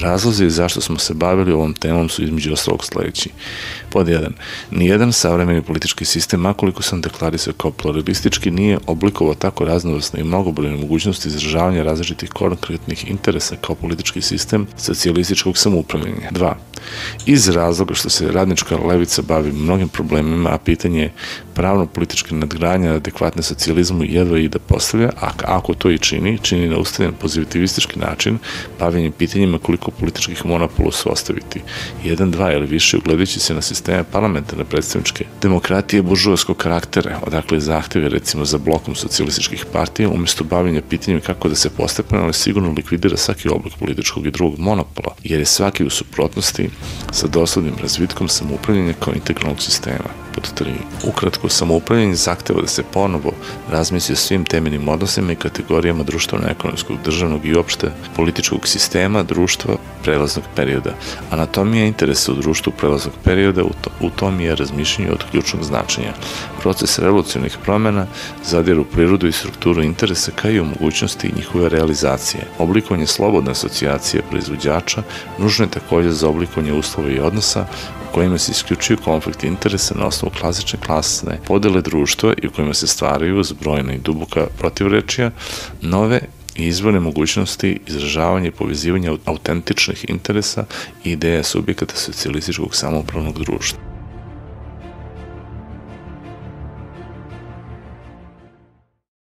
Razlozi zašto smo se bavili ovom temom su između ostalog sledeći. Pod 1. Nijedan savremeni politički sistem, makoliko sam deklarisao kao pluralistički, nije oblikovao tako raznovrsne i mnogobrojne mogućnosti izražavanja različitih konkretnih interesa kao politički sistem socijalističkog samoupravljanja. 2. Iz razloga što se radnička levica bavi mnogim problemima, a pitanje pravno-političke nadgradnje adekvatne socijalizmu jedva i da postavlja, a ako to i čini na ustavljen pozitivistički način, bavljenjem pitanjima koliko političkih monopola su ostaviti. 1, 2 ili više ugledajući se na sisteme parlamentarne predstavničke demokratije buržovaskog karaktera, odakle zahteve recimo za blokom socijalističkih partija, umesto bavljenja pitanjima kako da se postepeno, ali sigurno likvidira svaki oblik političkog i drugog monopola, jer je svaki u suprotnosti sa doslednim razvitkom samoupravljanja kao integralnog sistema. Pod 3. Ukratko, samoupravljanje zahteva da se ponovo razmisli o svim temeljnim odnosima i kategorijama društveno-ekonomskog, državnog i opšte političkog sistema društva prelaznog perioda. Anatomija interesa u društvu prelaznog perioda u tom je razmišljanje od ključnog značenja. Proces revolucionarnih promena zadire u prirodu i strukturu interesa kao i u mogućnosti njihove realizacije. Oblikovanje slobodne asocijacije proizvođača nužno je takođe za oblikovanje uslova i odnosa u kojima se isključuju konflikti interesa na osnovu klasične klasne podele društva i u kojima se stvaraju zbrojna i duboka protivrečija, nove i izvorne mogućnosti izražavanja i povezivanja autentičnih interesa i ideja subjekata socijalističkog samoupravnog društva.